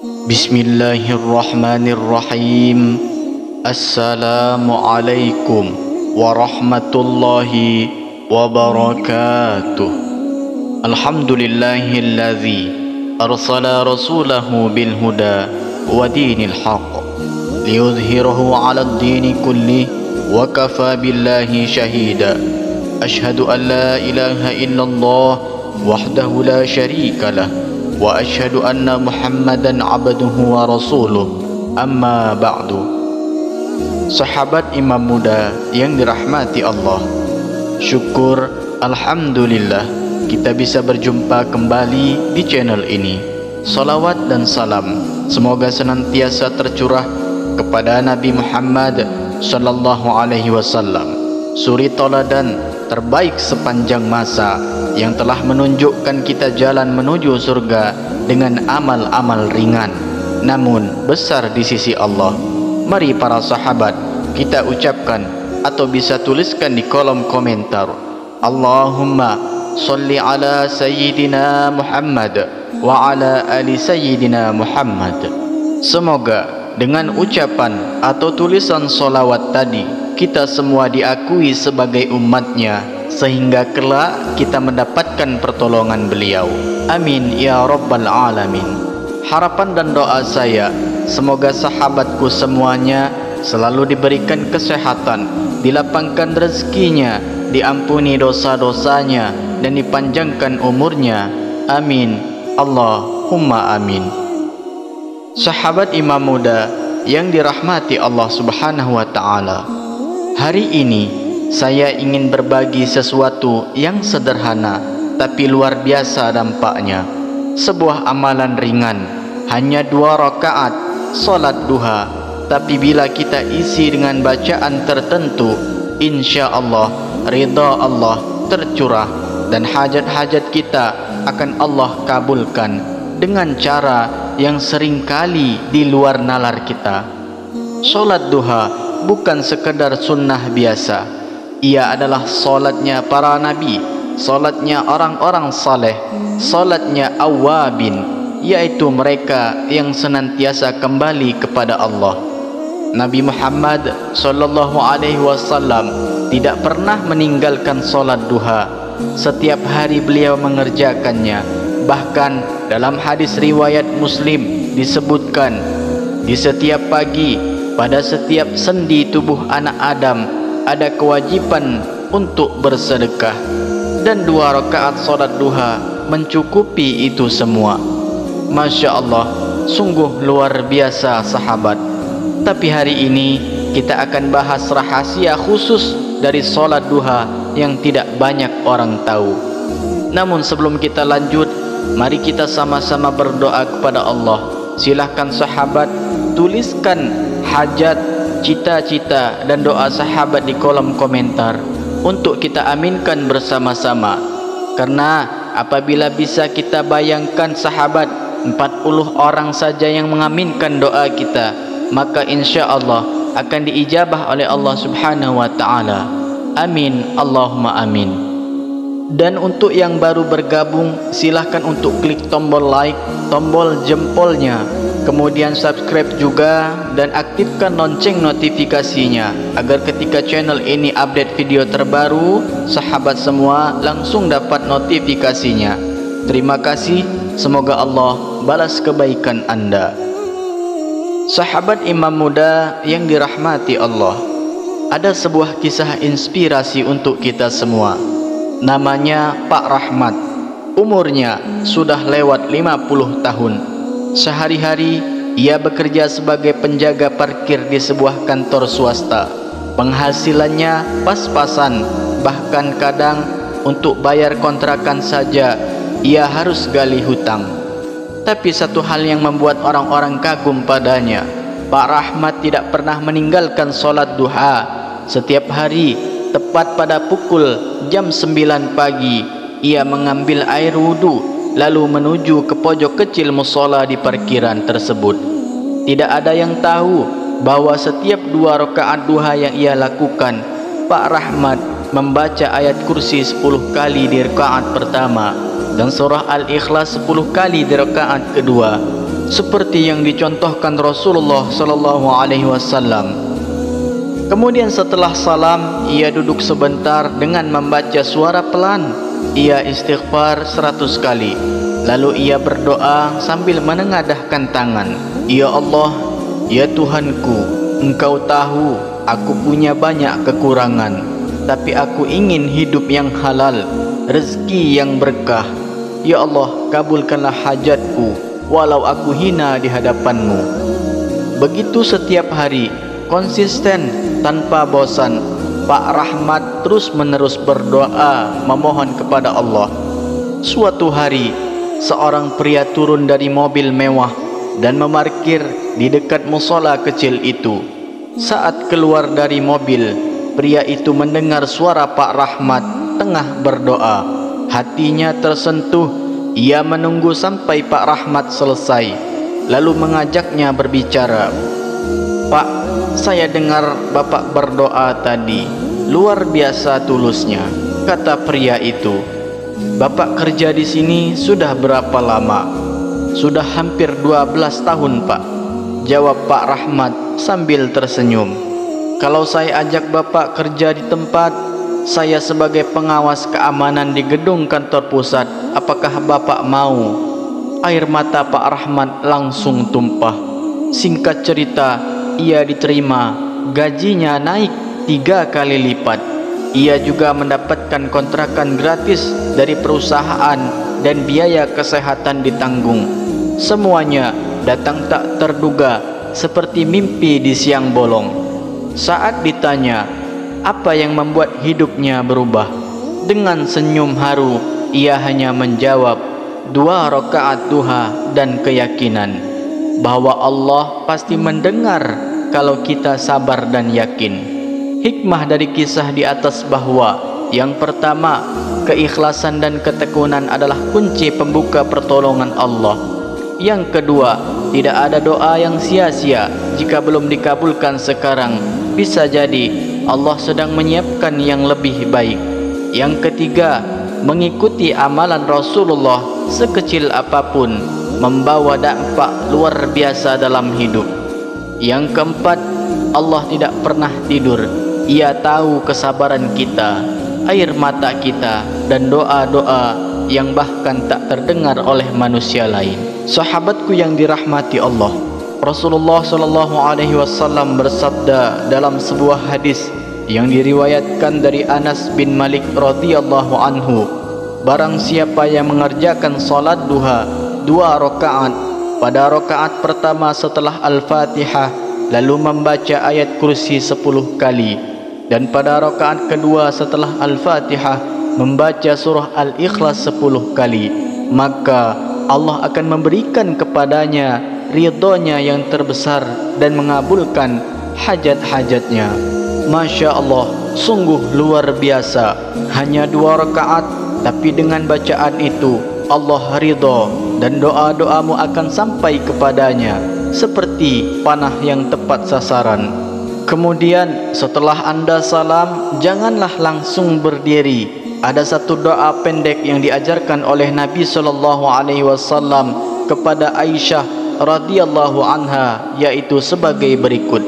Bismillahirrahmanirrahim. Assalamualaikum warahmatullahi wabarakatuh. Alhamdulillahilladzi arsala rasulahu bil huda wa dinil haqq liyudhhirahu 'alad dini kulli wa kafa billahi shahida. Ashhadu an la ilaha illallah wahdahu la syarika lah wa asyhadu anna Muhammadan abduhu wa rasuluh. Amma ba'du. Sahabat imam muda yang dirahmati Allah, syukur alhamdulillah kita bisa berjumpa kembali di channel ini. Salawat dan salam semoga senantiasa tercurah kepada Nabi Muhammad sallallahu alaihi wasallam, suri toladan terbaik sepanjang masa yang telah menunjukkan kita jalan menuju surga dengan amal-amal ringan namun besar di sisi Allah. Mari para sahabat kita ucapkan atau bisa tuliskan di kolom komentar, Allahumma salli ala sayyidina Muhammad wa ala ali sayyidina Muhammad. Semoga dengan ucapan atau tulisan solawat tadi kita semua diakui sebagai umatnya, sehingga kelak kita mendapatkan pertolongan beliau. Amin ya rabbal alamin. Harapan dan doa saya, semoga sahabatku semuanya selalu diberikan kesehatan, dilapangkan rezekinya, diampuni dosa-dosanya, dan dipanjangkan umurnya. Amin Allahumma amin. Sahabat imam muda yang dirahmati Allah subhanahu wa ta'ala, hari ini saya ingin berbagi sesuatu yang sederhana tapi luar biasa dampaknya. Sebuah amalan ringan, hanya 2 rakaat salat duha, tapi bila kita isi dengan bacaan tertentu, insya Allah ridha Allah tercurah dan hajat-hajat kita akan Allah kabulkan dengan cara yang seringkali di luar nalar kita. Salat duha bukan sekedar sunnah biasa, ia adalah solatnya para nabi, solatnya orang-orang saleh, solatnya awabin, yaitu mereka yang senantiasa kembali kepada Allah. Nabi Muhammad sallallahu alaihi wasallam tidak pernah meninggalkan solat duha. Setiap hari beliau mengerjakannya. Bahkan dalam hadis riwayat Muslim disebutkan, di setiap pagi pada setiap sendi tubuh anak Adam ada kewajiban untuk bersedekah, dan 2 rakaat salat duha mencukupi itu semua. Masya Allah, sungguh luar biasa sahabat. Tapi hari ini kita akan bahas rahasia khusus dari salat duha yang tidak banyak orang tahu. Namun sebelum kita lanjut, mari kita sama-sama berdoa kepada Allah. Silahkan sahabat tuliskan hajat, cita-cita dan doa sahabat di kolom komentar untuk kita aminkan bersama-sama. Karena apabila bisa kita bayangkan sahabat 40 orang saja yang mengaminkan doa kita, maka insya Allah akan diijabah oleh Allah subhanahu wa ta'ala. Amin Allahumma amin. Dan untuk yang baru bergabung, silahkan untuk klik tombol like, tombol jempolnya, kemudian subscribe juga dan aktifkan lonceng notifikasinya agar ketika channel ini update video terbaru, sahabat semua langsung dapat notifikasinya. Terima kasih, semoga Allah balas kebaikan Anda. Sahabat imam muda yang dirahmati Allah, ada sebuah kisah inspirasi untuk kita semua. Namanya Pak Rahmat. Umurnya sudah lewat 50 tahun. Sehari-hari ia bekerja sebagai penjaga parkir di sebuah kantor swasta. Penghasilannya pas-pasan, bahkan kadang untuk bayar kontrakan saja ia harus gali hutang. Tapi satu hal yang membuat orang-orang kagum padanya, Pak Rahmat tidak pernah meninggalkan solat duha. Setiap hari tepat pada pukul jam 9 pagi, ia mengambil air wudhu lalu menuju ke pojok kecil musola di parkiran tersebut. Tidak ada yang tahu bahwa setiap 2 rakaat duha yang ia lakukan, Pak Rahmat membaca ayat kursi 10 kali di rakaat pertama dan surah Al-Ikhlas 10 kali di rakaat kedua. seperti yang dicontohkan Rasulullah sallallahu alaihi wasallam. Kemudian setelah salam, ia duduk sebentar dengan membaca suara pelan. Ia istighfar 100 kali. Lalu ia berdoa sambil menengadahkan tangan. Ya Allah, ya Tuhanku, Engkau tahu aku punya banyak kekurangan, tapi aku ingin hidup yang halal, rezeki yang berkah. Ya Allah, kabulkanlah hajatku walau aku hina di hadapan-Mu. Begitu setiap hari, konsisten tanpa bosan, Pak Rahmat terus-menerus berdoa memohon kepada Allah. Suatu hari, seorang pria turun dari mobil mewah dan memarkir di dekat musola kecil itu. Saat keluar dari mobil, pria itu mendengar suara Pak Rahmat tengah berdoa. Hatinya tersentuh. Ia menunggu sampai Pak Rahmat selesai, lalu mengajaknya berbicara. Pak, saya dengar Bapak berdoa tadi. Luar biasa tulusnya, kata pria itu. Bapak kerja di sini sudah berapa lama? Sudah hampir 12 tahun, Pak, jawab Pak Rahmat sambil tersenyum. Kalau saya ajak Bapak kerja di tempat, saya sebagai pengawas keamanan di gedung kantor pusat, apakah Bapak mau? Air mata Pak Rahmat langsung tumpah. Singkat cerita, ia diterima, gajinya naik 3 kali lipat. Ia juga mendapatkan kontrakan gratis dari perusahaan dan biaya kesehatan ditanggung. Semuanya datang tak terduga, seperti mimpi di siang bolong. Saat ditanya apa yang membuat hidupnya berubah, dengan senyum haru ia hanya menjawab 2 rakaat duha dan keyakinan bahwa Allah pasti mendengar kalau kita sabar dan yakin. Hikmah dari kisah di atas bahwa yang pertama, keikhlasan dan ketekunan adalah kunci pembuka pertolongan Allah. Yang kedua, tidak ada doa yang sia-sia. Jika belum dikabulkan sekarang, bisa jadi Allah sedang menyiapkan yang lebih baik. Yang ketiga, mengikuti amalan Rasulullah sekecil apapun membawa dampak luar biasa dalam hidup. Yang keempat, Allah tidak pernah tidur. Ia tahu kesabaran kita, air mata kita, dan doa-doa yang bahkan tak terdengar oleh manusia lain. Sahabatku yang dirahmati Allah, Rasulullah sallallahu alaihi wasallam bersabda dalam sebuah hadis yang diriwayatkan dari Anas bin Malik radhiyallahu anhu, barang siapa yang mengerjakan salat duha 2 rakaat pada rakaat pertama setelah Al-Fatihah, lalu membaca ayat kursi 10 kali, dan pada rakaat kedua setelah Al-Fatihah membaca surah Al-Ikhlas 10 kali, maka Allah akan memberikan kepadanya ridhonya yang terbesar dan mengabulkan hajat-hajatnya. Masya Allah, sungguh luar biasa. Hanya 2 rakaat, tapi dengan bacaan itu Allah ridho dan doa-doamu akan sampai kepadanya seperti panah yang tepat sasaran. Kemudian setelah Anda salam, janganlah langsung berdiri. Ada satu doa pendek yang diajarkan oleh Nabi sallallahu alaihi wasallam kepada Aisyah radhiyallahu anha, yaitu sebagai berikut.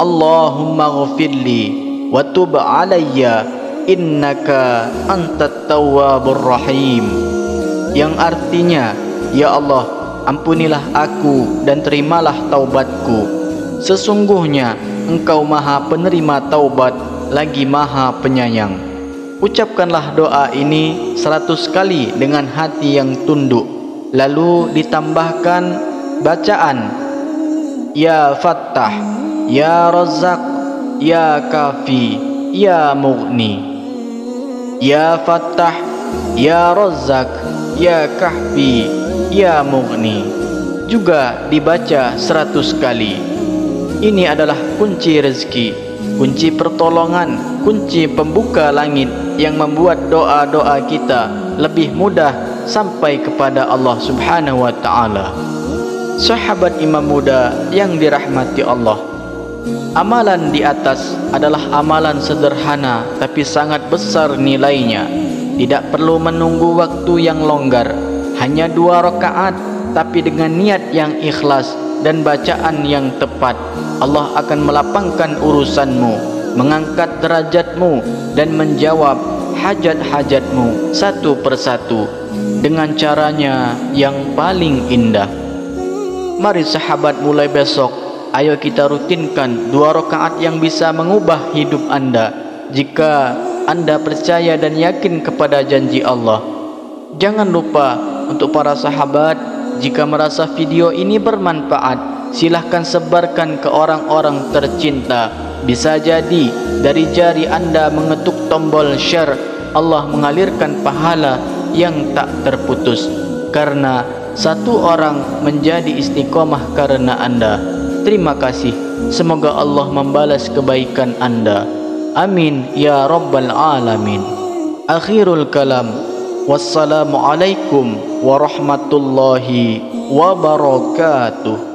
Allahumma ghfirli wa tub alayya innaka antat tawwabur rahim. Yang artinya, ya Allah, ampunilah aku dan terimalah taubatku. Sesungguhnya Engkau Maha Penerima Taubat lagi Maha Penyayang. Ucapkanlah doa ini 100 kali dengan hati yang tunduk. Lalu ditambahkan bacaan Ya Fattah, Ya Razzaq, Ya Kafi, Ya Mughni. Ya Fattah, Ya Razzaq, Ya Kahfi, Ya Mughni. Juga dibaca 100 kali. Ini adalah kunci rezeki, kunci pertolongan, kunci pembuka langit yang membuat doa-doa kita lebih mudah sampai kepada Allah Subhanahu wa ta'ala. Sahabat imam muda yang dirahmati Allah, amalan di atas adalah amalan sederhana tapi sangat besar nilainya. Tidak perlu menunggu waktu yang longgar, hanya 2 rakaat tapi dengan niat yang ikhlas dan bacaan yang tepat, Allah akan melapangkan urusanmu, mengangkat derajatmu, dan menjawab hajat-hajatmu satu persatu dengan caranya yang paling indah. Mari sahabat, mulai besok ayo kita rutinkan 2 rakaat yang bisa mengubah hidup Anda jika Anda percaya dan yakin kepada janji Allah. Jangan lupa untuk para sahabat, jika merasa video ini bermanfaat, silahkan sebarkan ke orang-orang tercinta. Bisa jadi dari jari Anda mengetuk tombol share, Allah mengalirkan pahala yang tak terputus, karena satu orang menjadi istiqomah karena Anda. Terima kasih. Semoga Allah membalas kebaikan Anda. Amin ya rabbal alamin. Akhirul kalam. Wassalamualaikum warahmatullahi wabarakatuh.